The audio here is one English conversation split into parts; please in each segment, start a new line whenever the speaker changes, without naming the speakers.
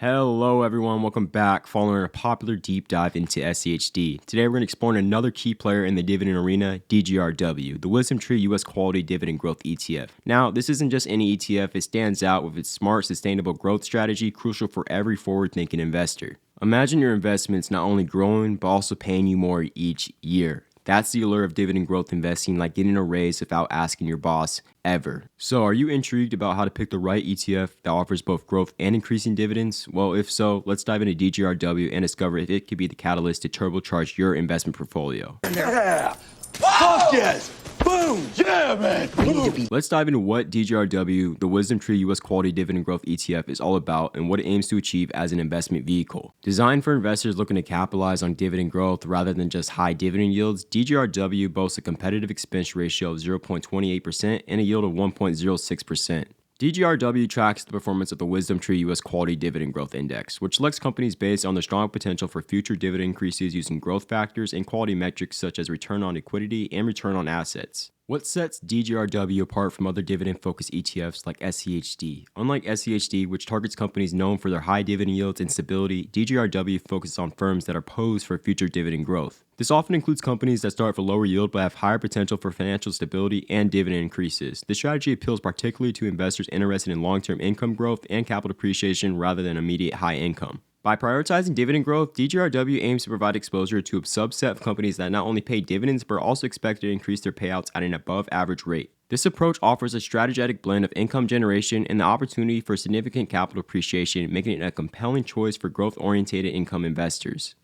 Hello everyone, welcome back following a popular deep dive into SCHD. Today we're going to explore another key player in the dividend arena, DGRW, the Wisdom Tree US Quality Dividend Growth ETF. Now, this isn't just any ETF, it stands out with its smart, sustainable growth strategy crucial for every forward-thinking investor. Imagine your investments not only growing, but also paying you more each year. That's the allure of dividend growth investing, like getting a raise without asking your boss ever. So are you intrigued about how to pick the right ETF that offers both growth and increasing dividends? Well, if so, let's dive into DGRW and discover if it could be the catalyst to turbocharge your investment portfolio.
Yeah! Fuck yes! Boom! Yeah, man!
Let's dive into what DGRW, the Wisdom Tree US Quality Dividend Growth ETF, is all about and what it aims to achieve as an investment vehicle. Designed for investors looking to capitalize on dividend growth rather than just high dividend yields, DGRW boasts a competitive expense ratio of 0.28% and a yield of 1.06%. DGRW tracks the performance of the Wisdom Tree US Quality Dividend Growth Index, which selects companies based on their strong potential for future dividend increases using growth factors and quality metrics such as return on equity and return on assets. What sets DGRW apart from other dividend-focused ETFs like SCHD? Unlike SCHD, which targets companies known for their high dividend yields and stability, DGRW focuses on firms that are posed for future dividend growth. This often includes companies that start for lower yield but have higher potential for financial stability and dividend increases. This strategy appeals particularly to investors interested in long-term income growth and capital appreciation rather than immediate high income. By prioritizing dividend growth, DGRW aims to provide exposure to a subset of companies that not only pay dividends but are also expected to increase their payouts at an above-average rate. This approach offers a strategic blend of income generation and the opportunity for significant capital appreciation, making it a compelling choice for growth-oriented income investors.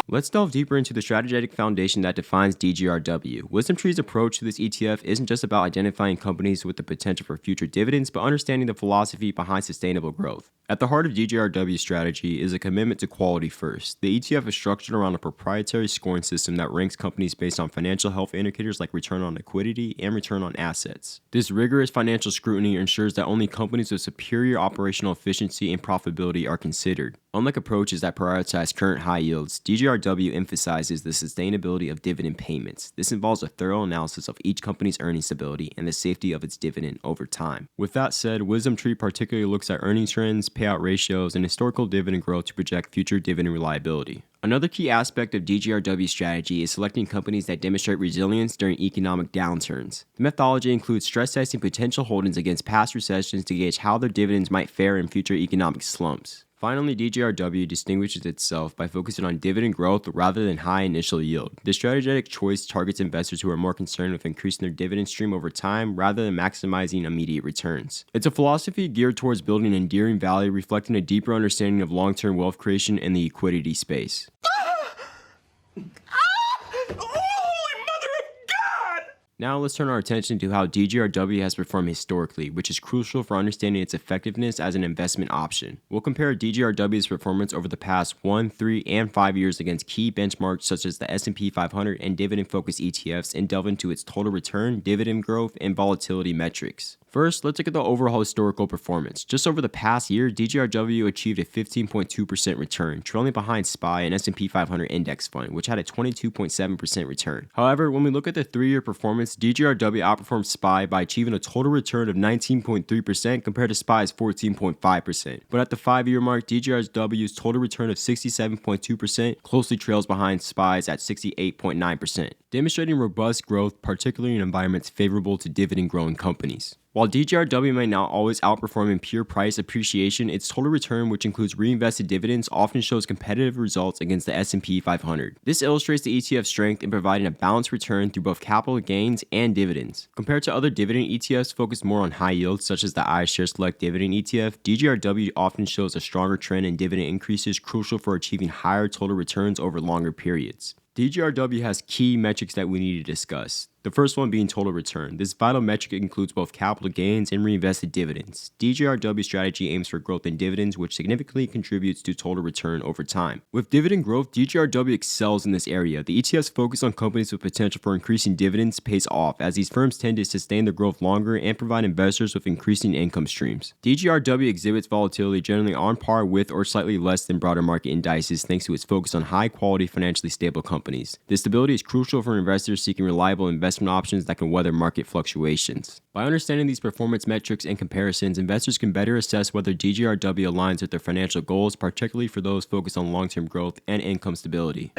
Let's delve deeper into the strategic foundation that defines DGRW. Wisdom Tree's approach to this ETF isn't just about identifying companies with the potential for future dividends, but understanding the philosophy behind sustainable growth. At the heart of DGRW strategy is a commitment to quality first. The ETF is structured around a proprietary scoring system that ranks companies based on financial health indicators like return on equity and return on assets. This rigorous financial scrutiny ensures that only companies with superior operational efficiency and profitability are considered. Unlike approaches that prioritize current high yields, DGRW emphasizes the sustainability of dividend payments. This involves a thorough analysis of each company's earning stability and the safety of its dividend over time. With that said, Wisdom Tree particularly looks at earnings trends, payout ratios, and historical dividend growth to project future dividend reliability. Another key aspect of DGRW strategy is selecting companies that demonstrate resilience during economic downturns. The methodology includes stress testing potential holdings against past recessions to gauge how their dividends might fare in future economic slumps. Finally, DGRW distinguishes itself by focusing on dividend growth rather than high initial yield. This strategic choice targets investors who are more concerned with increasing their dividend stream over time rather than maximizing immediate returns. It's a philosophy geared towards building enduring value, reflecting a deeper understanding of long-term wealth creation in the equity space. Now let's turn our attention to how DGRW has performed historically, which is crucial for understanding its effectiveness as an investment option. We'll compare DGRW's performance over the past 1, 3, and 5 years against key benchmarks such as the S&P 500 and dividend-focused ETFs and delve into its total return, dividend growth, and volatility metrics. First, let's look at the overall historical performance. Just over the past year, DGRW achieved a 15.2% return, trailing behind SPY and S&P 500 index fund, which had a 22.7% return. However, when we look at the 3-year performance, DGRW outperformed SPY by achieving a total return of 19.3% compared to SPY's 14.5%. But at the 5-year mark, DGRW's total return of 67.2% closely trails behind SPY's at 68.9%, demonstrating robust growth, particularly in environments favorable to dividend-growing companies. While DGRW may not always outperform in pure price appreciation, its total return, which includes reinvested dividends, often shows competitive results against the S&P 500. This illustrates the ETF's strength in providing a balanced return through both capital gains and dividends. Compared to other dividend ETFs focused more on high yields, such as the iShares Select Dividend ETF, DGRW often shows a stronger trend in dividend increases, crucial for achieving higher total returns over longer periods. DGRW has key metrics that we need to discuss. The first one being total return. This vital metric includes both capital gains and reinvested dividends. DGRW strategy aims for growth in dividends, which significantly contributes to total return over time. With dividend growth, DGRW excels in this area. The ETF's focus on companies with potential for increasing dividends pays off, as these firms tend to sustain their growth longer and provide investors with increasing income streams. DGRW exhibits volatility generally on par with or slightly less than broader market indices thanks to its focus on high-quality, financially stable companies. This stability is crucial for investors seeking reliable investment investment options that can weather market fluctuations. By understanding these performance metrics and comparisons, investors can better assess whether DGRW aligns with their financial goals, particularly for those focused on long-term growth and income stability.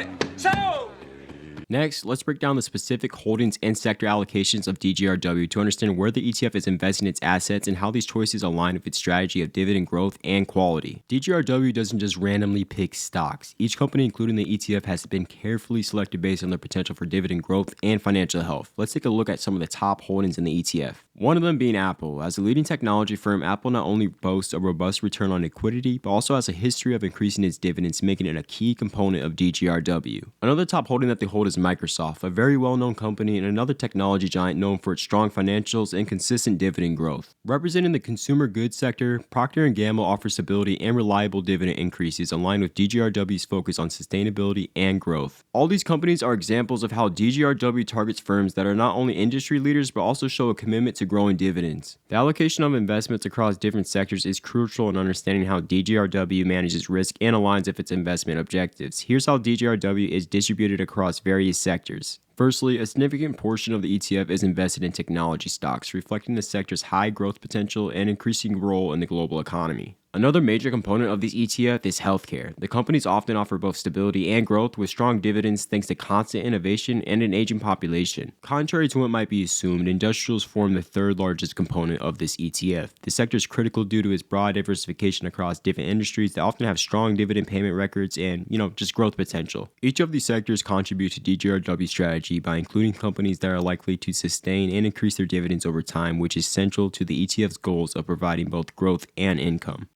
Next, let's break down the specific holdings and sector allocations of DGRW to understand where the ETF is investing its assets and how these choices align with its strategy of dividend growth and quality. DGRW doesn't just randomly pick stocks. Each company, including the ETF, has been carefully selected based on their potential for dividend growth and financial health. Let's take a look at some of the top holdings in the ETF. One of them being Apple. As a leading technology firm, Apple not only boasts a robust return on equity, but also has a history of increasing its dividends, making it a key component of DGRW. Another top holding that they hold is Microsoft, a very well-known company and another technology giant known for its strong financials and consistent dividend growth. Representing the consumer goods sector, Procter & Gamble offers stability and reliable dividend increases aligned with DGRW's focus on sustainability and growth. All these companies are examples of how DGRW targets firms that are not only industry leaders but also show a commitment to growing dividends. The allocation of investments across different sectors is crucial in understanding how DGRW manages risk and aligns with its investment objectives. Here's how DGRW is distributed across various sectors. Firstly, a significant portion of the ETF is invested in technology stocks, reflecting the sector's high growth potential and increasing role in the global economy. Another major component of this ETF is healthcare. The companies often offer both stability and growth with strong dividends thanks to constant innovation and an aging population. Contrary to what might be assumed, industrials form the third largest component of this ETF. The sector is critical due to its broad diversification across different industries that often have strong dividend payment records and, just growth potential. Each of these sectors contribute to DGRW Strategy by including companies that are likely to sustain and increase their dividends over time, which is central to the ETF's goals of providing both growth and income.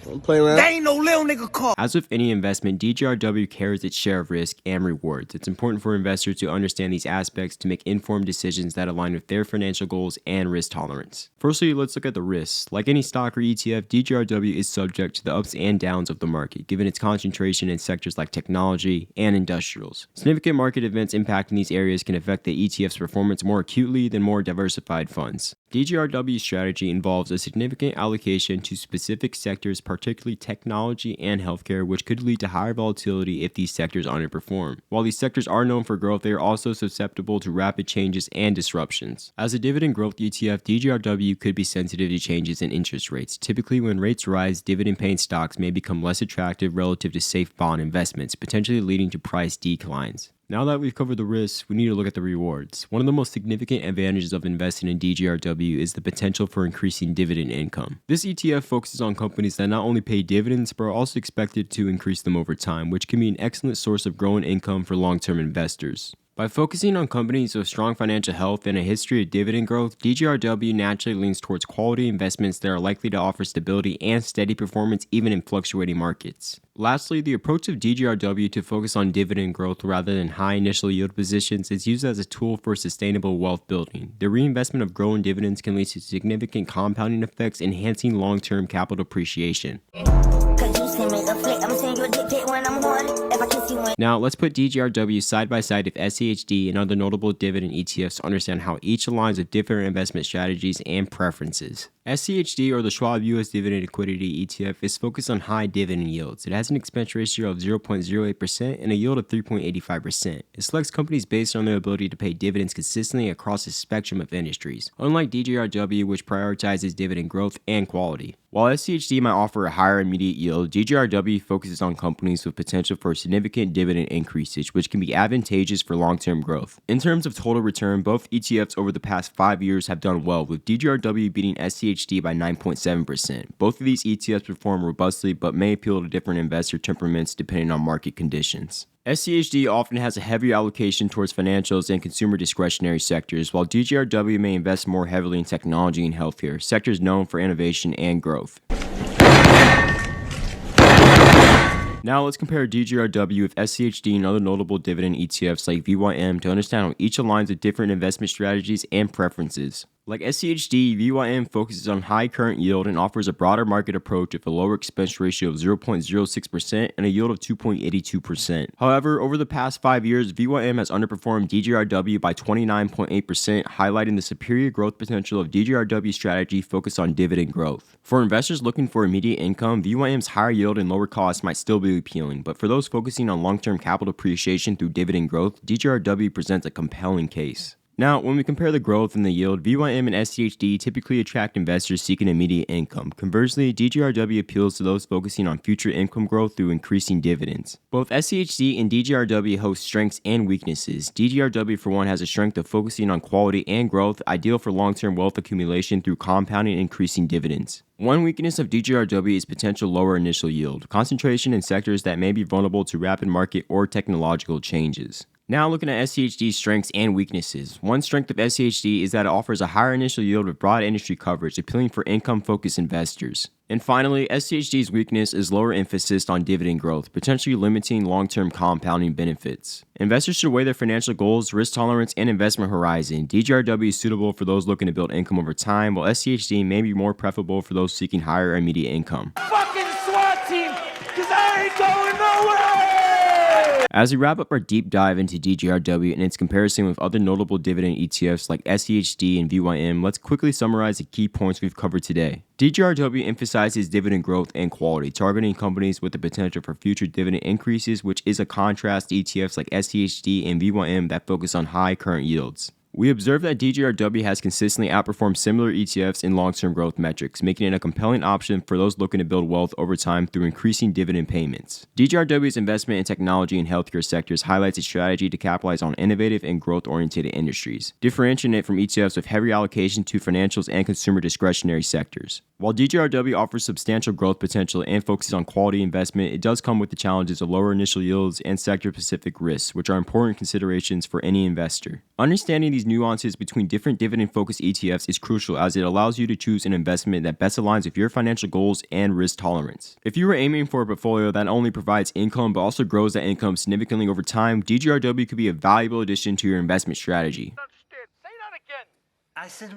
That ain't no little nigga car.
As with any investment, DGRW carries its share of risk and rewards. It's important for investors to understand these aspects to make informed decisions that align with their financial goals and risk tolerance. Firstly, let's look at the risks. Like any stock or ETF, DGRW is subject to the ups and downs of the market, given its concentration in sectors like technology and industrials. Significant market events impacting these areas can affect the ETF's performance more acutely than more diversified funds. DGRW strategy involves a significant allocation to specific sectors, particularly technology and healthcare, which could lead to higher volatility if these sectors underperform. While these sectors are known for growth, they are also susceptible to rapid changes and disruptions. As a dividend growth ETF, DGRW could be sensitive to changes in interest rates. Typically, when rates rise, dividend-paying stocks may become less attractive relative to safe bond investments, potentially leading to price declines. Now that we've covered the risks, we need to look at the rewards. One of the most significant advantages of investing in DGRW is the potential for increasing dividend income. This ETF focuses on companies that not only pay dividends but are also expected to increase them over time, which can be an excellent source of growing income for long-term investors. By focusing on companies with strong financial health and a history of dividend growth, DGRW naturally leans towards quality investments that are likely to offer stability and steady performance even in fluctuating markets. Lastly, the approach of DGRW to focus on dividend growth rather than high initial yield positions is used as a tool for sustainable wealth building. The reinvestment of growing dividends can lead to significant compounding effects, enhancing long-term capital appreciation. Now, let's put DGRW side by side with SCHD and other notable dividend ETFs to understand how each aligns with different investment strategies and preferences. SCHD, or the Schwab US Dividend Liquidity ETF, is focused on high dividend yields. It has an expense ratio of 0.08% and a yield of 3.85%. It selects companies based on their ability to pay dividends consistently across a spectrum of industries, unlike DGRW, which prioritizes dividend growth and quality. While SCHD might offer a higher immediate yield, DGRW focuses on companies with potential for significant dividend increases, which can be advantageous for long-term growth. In terms of total return, both ETFs over the past 5 years have done well, with DGRW beating SCHD by 9.7%. Both of these ETFs perform robustly but may appeal to different investor temperaments depending on market conditions. SCHD often has a heavier allocation towards financials and consumer discretionary sectors, while DGRW may invest more heavily in technology and healthcare, sectors known for innovation and growth. Now let's compare DGRW with SCHD and other notable dividend ETFs like VYM to understand how each aligns with different investment strategies and preferences. Like SCHD, VYM focuses on high current yield and offers a broader market approach with a lower expense ratio of 0.06% and a yield of 2.82%. However, over the past 5 years, VYM has underperformed DGRW by 29.8%, highlighting the superior growth potential of DGRW strategy focused on dividend growth. For investors looking for immediate income, VYM's higher yield and lower cost might still be appealing, but for those focusing on long-term capital appreciation through dividend growth, DGRW presents a compelling case. Now, when we compare the growth and the yield, VYM and SCHD typically attract investors seeking immediate income. Conversely, DGRW appeals to those focusing on future income growth through increasing dividends. Both SCHD and DGRW host strengths and weaknesses. DGRW, for one, has a strength of focusing on quality and growth, ideal for long-term wealth accumulation through compounding and increasing dividends. One weakness of DGRW is potential lower initial yield, concentration in sectors that may be vulnerable to rapid market or technological changes. Now looking at SCHD's strengths and weaknesses. One strength of SCHD is that it offers a higher initial yield with broad industry coverage, appealing for income-focused investors. And finally, SCHD's weakness is lower emphasis on dividend growth, potentially limiting long-term compounding benefits. Investors should weigh their financial goals, risk tolerance, and investment horizon. DGRW is suitable for those looking to build income over time, while SCHD may be more preferable for those seeking higher immediate income.
Fucking SWAT team, because I ain't going nowhere!
As we wrap up our deep dive into DGRW and its comparison with other notable dividend ETFs like SCHD and VYM, let's quickly summarize the key points we've covered today. DGRW emphasizes dividend growth and quality, targeting companies with the potential for future dividend increases, which is a contrast to ETFs like SCHD and VYM that focus on high current yields. We observe that DGRW has consistently outperformed similar ETFs in long-term growth metrics, making it a compelling option for those looking to build wealth over time through increasing dividend payments. DGRW's investment in technology and healthcare sectors highlights its strategy to capitalize on innovative and growth-oriented industries, differentiating it from ETFs with heavy allocation to financials and consumer discretionary sectors. While DGRW offers substantial growth potential and focuses on quality investment, it does come with the challenges of lower initial yields and sector-specific risks, which are important considerations for any investor. Understanding these nuances between different dividend-focused ETFs is crucial, as it allows you to choose an investment that best aligns with your financial goals and risk tolerance. If you are aiming for a portfolio that not only provides income but also grows that income significantly over time, DGRW could be a valuable addition to your investment strategy.
I said,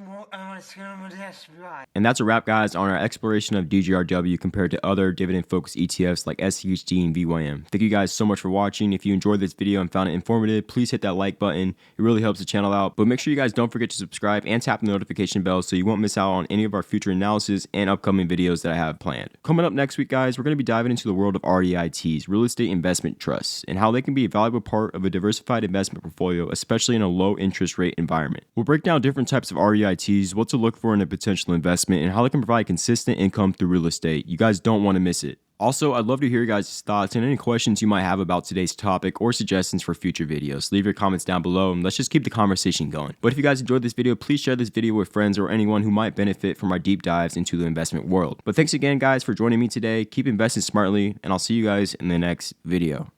And that's a wrap, guys, on our exploration of DGRW compared to other dividend-focused ETFs like SCHD and VYM. Thank you guys so much for watching. If you enjoyed this video and found it informative, please hit that like button. It really helps the channel out. But make sure you guys don't forget to subscribe and tap the notification bell so you won't miss out on any of our future analysis and upcoming videos that I have planned. Coming up next week, guys, we're going to be diving into the world of REITs, real estate investment trusts, and how they can be a valuable part of a diversified investment portfolio, especially in a low interest rate environment. We'll break down different types of REITs, what to look for in a potential investment, and how they can provide consistent income through real estate. You guys don't want to miss it. Also, I'd love to hear your guys' thoughts and any questions you might have about today's topic or suggestions for future videos. Leave your comments down below and let's just keep the conversation going. But if you guys enjoyed this video, please share this video with friends or anyone who might benefit from our deep dives into the investment world. But thanks again, guys, for joining me today. Keep investing smartly, and I'll see you guys in the next video.